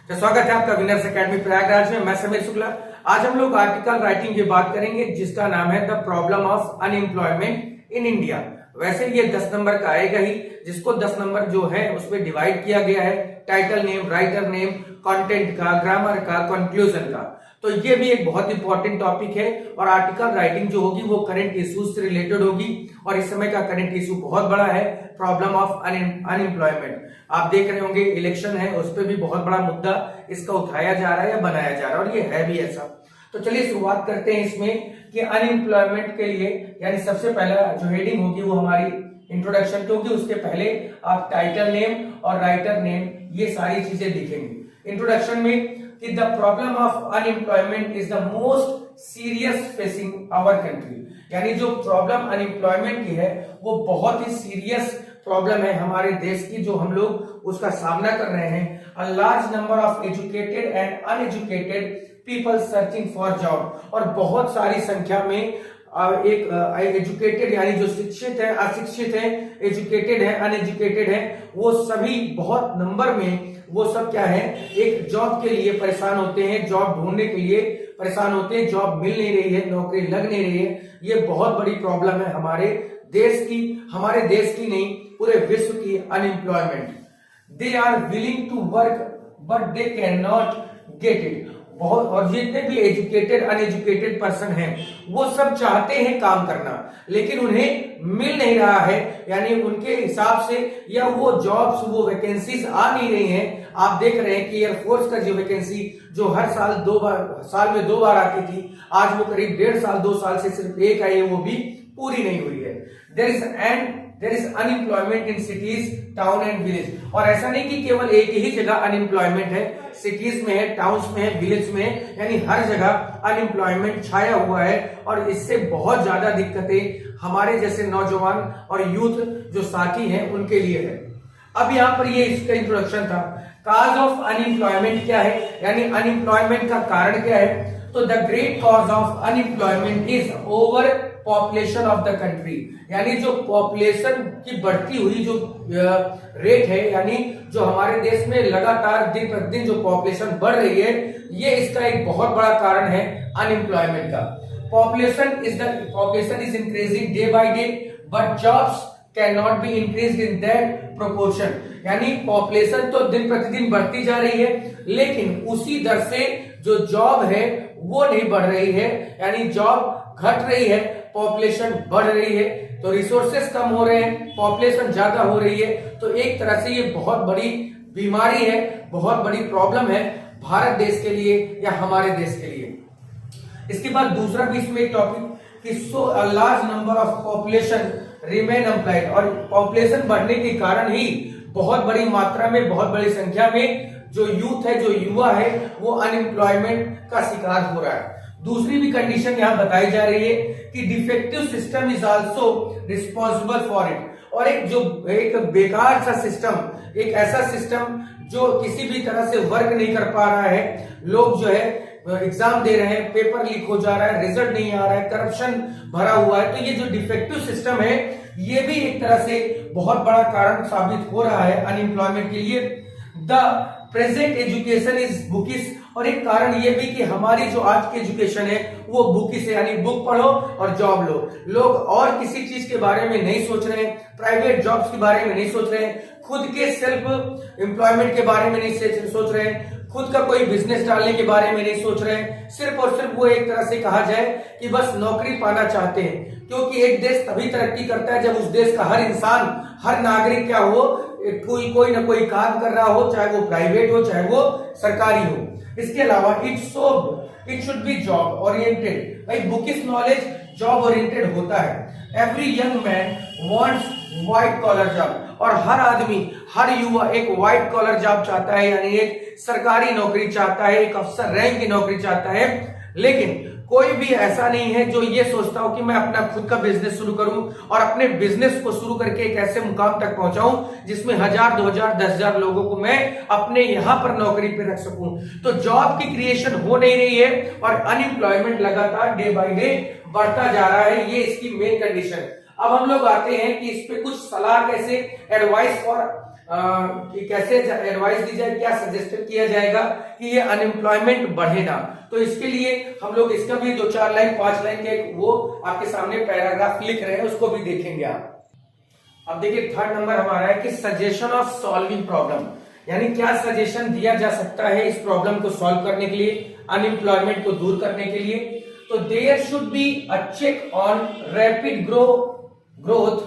तो स्वागत है आपका विनर्स एकेडमी प्रयागराज में। मैं समीर शुक्ला। आज हम लोग आर्टिकल राइटिंग की बात करेंगे जिसका नाम है the problem of unemployment in India. वैसे ये 10 नंबर का आएगा ही, जिसको 10 नंबर जो है उसमें डिवाइड किया गया है title name, writer name, content का, ग्रामर का, कंक्लूजन का। तो ये भी एक बहुत इंपॉर्टेंट टॉपिक है और आर्टिकल राइटिंग जो होगी वो करंट इश्यूज से रिलेटेड होगी और इस समय का करंट इशू बहुत बड़ा है, प्रॉब्लम ऑफ अनएम्प्लॉयमेंट। आप देख रहे होंगे इलेक्शन है, उस पर भी बहुत बड़ा मुद्दा इसका उठाया जा रहा है या बनाया जा रहा है और ये है भी ऐसा। तो चलिए शुरुआत करते हैं इसमें कि अनएम्प्लॉयमेंट के लिए यानी सबसे पहला जो हेडिंग होगी वो हमारी इंट्रोडक्शन की होगी। उसके पहले आप टाइटल नेम और राइटर नेम ये सारी चीजें लिखेंगे इंट्रोडक्शन में कि the problem of unemployment is the most serious facing our country. यानी जो प्रॉब्लम अनएम्प्लॉयमेंट की है वो बहुत ही सीरियस प्रॉब्लम है हमारे देश की, जो हम लोग उसका सामना कर रहे हैं। अ large number of educated and uneducated people searching for job, और बहुत सारी संख्या में एक एजुकेटेड यानी जो शिक्षित है, अशिक्षित है, एजुकेटेड है, अनएजुकेटेड है, वो सभी बहुत नंबर में वो सब क्या है, एक जॉब के लिए परेशान होते हैं, जॉब ढूंढने के लिए परेशान होते हैं, जॉब मिल नहीं रही है, नौकरी लग नहीं रही है। ये बहुत बड़ी प्रॉब्लम है हमारे देश की नहीं, पूरे विश्व की unemployment. They are willing to work but they can not get it. बहुत, और जितने भी एजुकेटेड अनएजुकेटेड पर्सन हैं वो सब चाहते हैं काम करना, लेकिन उन्हें मिल नहीं रहा है, यानी उनके हिसाब से या वो जॉब्स, वो वैकेंसीज आ नहीं रही हैं। आप देख रहे हैं कि एयरफोर्स का जो वैकेंसी जो हर साल में 2 बार आती थी, आज वो करीब 1.5 साल 2 साल से सिर्फ एक आई है, वो भी पूरी नहीं हुई है। There is unemployment in cities, town and village. और ऐसा नहीं कि केवल एक ही जगह अनएम्प्लॉयमेंट है, सिटीज में है, टाउन्स में है, विलेज में है, यानी हर जगह अनएम्प्लॉयमेंट छाया हुआ है। और इससे बहुत ज्यादा दिक्कतें हमारे जैसे नौजवान और यूथ जो साथी हैं उनके लिए है। अब यहाँ पर ये इसका इंट्रोडक्शन था। काज ऑफ अनएम्प्लॉयमेंट क्या है, यानी अनएम्प्लॉयमेंट का कारण क्या है। तो the great cause of unemployment is over population of the country. यानी जो पॉपुलेशन की बढ़ती हुई जो रेट है, यानी जो हमारे देश में लगातार दिन प्रतिदिन जो पॉपुलेशन बढ़ रही है, ये इसका एक बहुत बड़ा कारण है अनएम्प्लॉयमेंट का। Population is increasing day by day but jobs can not be increase in that proportion. यानी पॉपुलेशन तो दिन प्रतिदिन बढ़ती जा रही है, लेकिन उसी दर से जो जॉब है वो नहीं बढ़ रही है, यानी जॉब घट रही है, पॉपुलेशन बढ़ रही है, तो रिसोर्सेस कम हो रहे हैं, पॉपुलेशन ज्यादा हो रही है। तो एक तरह से ये बहुत बड़ी बीमारी है, बहुत बड़ी प्रॉब्लम है भारत देश के लिए या हमारे देश के लिए। इसके बाद दूसरा भी इसमें टॉपिक कि so a large number of population remain employed. और पॉपुलेशन बढ़ने के कारण ही बहुत बड़ी मात्रा में, बहुत बड़ी संख्या में जो यूथ है, जो युवा है, वो अनएम्प्लॉयमेंट का शिकार हो रहा है। दूसरी भी कंडीशन यहां बताई जा रही है कि defective system is also responsible for it. और एक बेकार सा सिस्टम, एक ऐसा सिस्टम जो किसी भी तरह से वर्क नहीं कर पा रहा है। लोग जो है एग्जाम दे रहे हैं, पेपर लीक हो जा रहा है, रिजल्ट नहीं आ रहा है, करप्शन भरा हुआ है। तो ये जो डिफेक्टिव सिस्टम है ये भी एक तरह से बहुत बड़ा कारण साबित हो रहा है अनएम्प्लॉयमेंट के लिए। The present education is bookish. और एक कारण ये भी कि हमारी जो आज की एजुकेशन है वो बुकिश है, यानी बुक पढ़ो और जॉब लो। लोग और किसी चीज के बारे में नहीं सोच रहे हैं, प्राइवेट जॉब्स के बारे में नहीं सोच रहे हैं, खुद के सेल्फ एम्प्लॉयमेंट के बारे में नहीं सोच रहे हैं, खुद का कोई बिजनेस डालने के बारे में नहीं सोच रहे हैं। सिर्फ और सिर्फ वो एक तरह से कहा जाए कि बस नौकरी पाना चाहते हैं, क्योंकि एक देश तभी तरक्की करता है जब उस देश का हर इंसान, हर नागरिक क्या हो, कोई ना कोई काम कर रहा हो, चाहे वो प्राइवेट हो चाहे वो सरकारी हो। इसके अलावा it should be job oriented. भाई बुकिश नॉलेज जॉब ओरिएंटेड होता है। Every young man wants white collar job. और हर आदमी, हर युवा एक व्हाइट कॉलर जॉब चाहता है, यानी एक सरकारी नौकरी चाहता है, एक अफसर रैंक की नौकरी चाहता है। लेकिन कोई भी ऐसा नहीं है जो ये सोचता हो कि मैं अपना खुद का बिजनेस शुरू करूं और अपने बिजनेस को शुरू करके एक ऐसे मुकाम तक पहुंचाऊं जिसमें 1000, 2000, 10,000 लोगों को मैं अपने यहां पर नौकरी पे रख सकूं। तो जॉब की क्रिएशन हो नहीं रही है और अनएम्प्लॉयमेंट लगातार डे बाय डे बढ़ता जा रहा है। ये इसकी मेन कंडीशन है। अब हम लोग आते हैं कि इस पे कुछ सलाह कैसे, एडवाइस फॉर कि कैसे एडवाइस दी जाए, क्या सजेस्ट किया जाएगा कि ये अनएम्प्लॉयमेंट बढ़े ना। तो इसके लिए हम लोग इसका भी 2-4 लाइन 5 लाइन के वो आपके सामने पैराग्राफ लिख रहे हैं, उसको भी देखेंगे आप। अब देखिए थर्ड नंबर हमारा है कि सजेशन ऑफ सॉल्विंग प्रॉब्लम, यानी क्या सजेशन दिया जा सकता है इस प्रॉब्लम को सॉल्व करने के लिए, अनएम्प्लॉयमेंट को दूर करने के लिए। तो there should be a check on rapid growth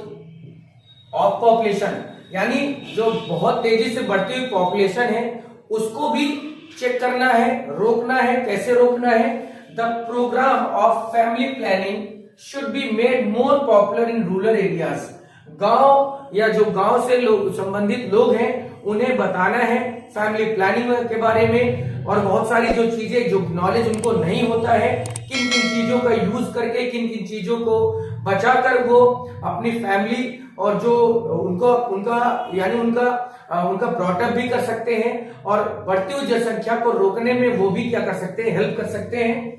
of population, यानी जो बहुत तेजी से बढ़ती हुई पॉपुलेशन है उसको भी चेक करना है, रोकना है। कैसे रोकना है? The program of family planning should be made more popular in rural areas. गांव या जो गांव से संबंधित लोग हैं उन्हें बताना है फैमिली प्लानिंग के बारे में, और बहुत सारी जो चीजें, जो नॉलेज उनको नहीं होता है, किन किन चीजों का यूज करके, किन किन चीजों को बचाकर वो अपनी फैमिली और जो उनका ब्रॉटअप भी कर सकते हैं, और बढ़ती हुई जनसंख्या को रोकने में वो भी क्या कर सकते हैं, हेल्प कर सकते हैं।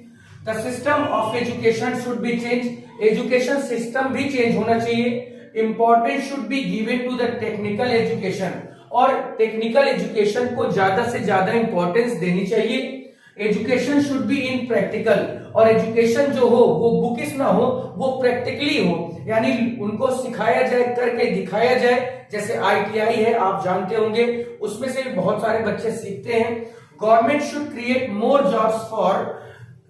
The system of education should be change, education system भी चेंज होना चाहिए। Importance should be given to the technical education, और टेक्निकल एजुकेशन को ज्यादा से ज्यादा इंपॉर्टेंस देनी चाहिए। Education should be in practical, और एजुकेशन जो हो वो बुकिश ना हो, वो प्रैक्टिकली हो, यानी उनको सिखाया जाए, करके दिखाया जाए। जैसे ITI है, आप जानते होंगे, उसमें से बहुत सारे बच्चे सीखते हैं। Government should create more jobs for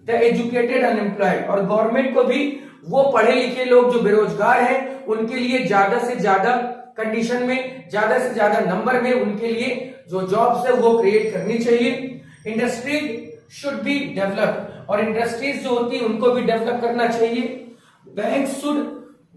the educated unemployed, और गवर्नमेंट को भी वो पढ़े लिखे लोग जो बेरोजगार हैं उनके लिए ज्यादा से ज्यादा कंडीशन में, ज्यादा से ज्यादा नंबर में उनके लिए जो जॉब्स है वो क्रिएट करनी चाहिए। इंडस्ट्री शुड बी डेवलप, और इंडस्ट्रीज जो होती है उनको भी डेवलप करना चाहिए। Bank should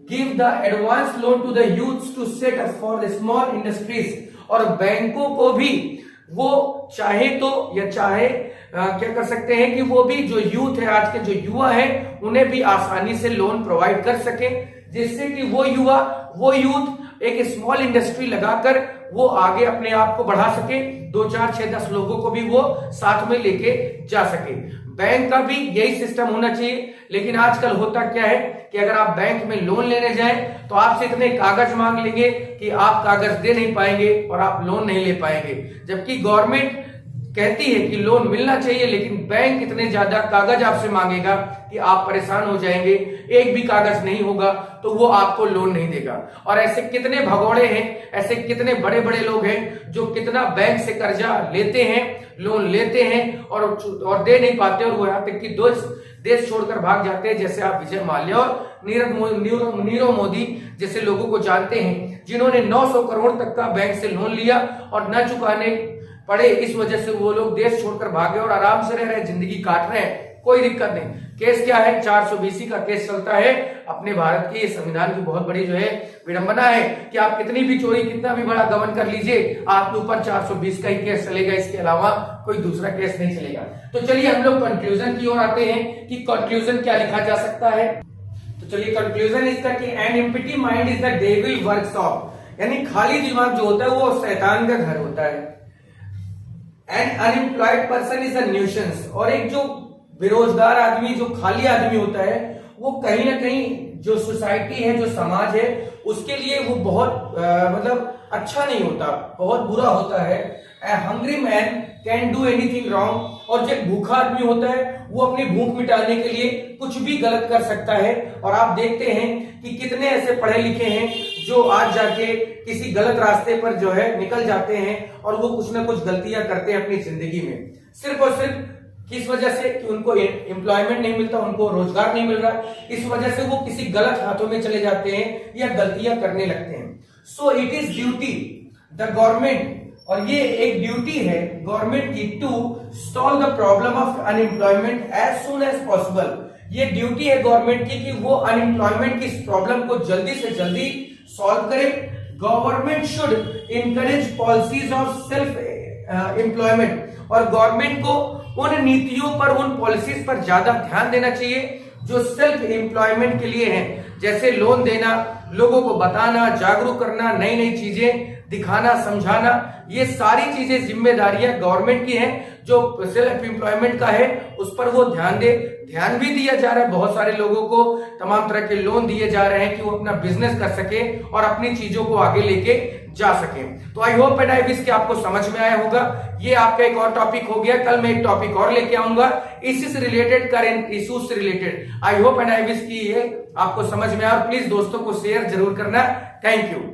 give the advance loan to the youth to set up for the small industries, और बैंकों को भी वो चाहे तो या चाहे क्या कर सकते हैं कि वो भी जो यूथ है, आज के जो युवा है, उन्हें भी आसानी से लोन प्रोवाइड कर सके, जिससे कि वो यूथ एक स्मॉल इंडस्ट्री लगाकर वो आगे अपने आप को बढ़ा सके, 2, 4, 6, 10 लोगों को भी वो साथ में लेके जा सके। बैंक का भी यही सिस्टम होना चाहिए। लेकिन आजकल होता क्या है कि अगर आप बैंक में लोन लेने जाएं तो आपसे इतने कागज मांग लेंगे कि आप कागज दे नहीं पाएंगे और आप लोन नहीं ले पाएंगे, जबकि गवर्नमेंट कहती है कि लोन मिलना चाहिए, लेकिन बैंक इतने ज्यादा कागज आपसे मांगेगा कि आप परेशान हो जाएंगे। एक भी कागज नहीं होगा तो वो आपको लोन नहीं देगा। और ऐसे कितने भगोड़े हैं, ऐसे कितने बड़े बड़े लोग हैं जो कितना बैंक से कर्जा लेते हैं, लोन लेते हैं और दे नहीं पाते, और वो यहाँ तक कि देश छोड़कर भाग जाते हैं। जैसे आप विजय माल्या और नीरव मोदी जैसे लोगों को जानते हैं, जिन्होंने 900 करोड़ तक का बैंक से लोन लिया और न चुकाने पड़े, इस वजह से वो लोग देश छोड़कर भागे और आराम से रह रहे हैं, जिंदगी काट रहे हैं, कोई दिक्कत नहीं। केस क्या है? 420 का केस चलता है। अपने भारत के संविधान की बहुत बड़ी जो है विडंबना है कि आप कितनी भी चोरी, कितना भी बड़ा गबन कर लीजिए, आपके ऊपर 420 का ही केस चलेगा, इसके अलावा कोई दूसरा केस नहीं चलेगा। तो चलिए हम लोग कंक्लूजन की ओर आते हैं कि कंक्लूजन क्या लिखा जा सकता है। तो चलिए कंक्लूजन इसका कि an empty mind is the devil workshop, यानी खाली दिमाग जो होता है वो शैतान का घर होता है। An unemployed person is a nuisance, और एक जो बेरोजगार आदमी, जो खाली आदमी होता है, वो कहीं ना कहीं जो सोसाइटी है, जो समाज है, उसके लिए वो बहुत मतलब अच्छा नहीं होता, बहुत बुरा होता है। A hungry man can do anything wrong, और जो भूखा आदमी होता है वो अपनी भूख मिटाने के लिए कुछ भी गलत कर सकता है। और आप देखते हैं कि कितने ऐसे पढ़े लिखे हैं जो आज जाके किसी गलत रास्ते पर जो है निकल जाते हैं और वो कुछ ना कुछ गलतियां करते हैं अपनी जिंदगी में, सिर्फ और सिर्फ किस वजह से कि उनको एम्प्लॉयमेंट नहीं मिलता, उनको रोजगार नहीं मिल रहा, इस वजह से वो किसी गलत हाथों में चले जाते हैं या गलतियां करने लगते हैं। So it is duty the government, और ये एक ड्यूटी है गवर्नमेंट की, to solve the problem of unemployment as soon as possible. ये ड्यूटी है गवर्नमेंट की कि वो अनएम्प्लॉयमेंट की प्रॉब्लम को जल्दी से जल्दी सॉल्व करे। Government should encourage policies of self employment, और गवर्नमेंट को उन नीतियों पर, उन पॉलिसीज पर ज्यादा ध्यान देना चाहिए जो सेल्फ एम्प्लॉयमेंट के लिए हैं, जैसे लोन देना, लोगों को बताना, जागरूक करना, नई नई चीजें दिखाना, समझाना, ये सारी चीजें जिम्मेदारियां गवर्नमेंट की हैं। जो सेल्फ एम्प्लॉयमेंट का है उस पर वो ध्यान दे। ध्यान भी दिया जा रहा है, बहुत सारे लोगों को तमाम तरह के लोन दिए जा रहे हैं कि वो अपना बिजनेस कर सके और अपनी चीजों को आगे लेके जा सके। तो I hope and I wish कि आपको समझ में आया होगा। ये आपका एक और टॉपिक हो गया, कल मैं एक टॉपिक और लेके आऊंगा इसी से रिलेटेड, करेंट इश्यूज से related. I hope and I wish कि ये आपको समझ में आया। प्लीज दोस्तों को शेयर जरूर करना। Thank you.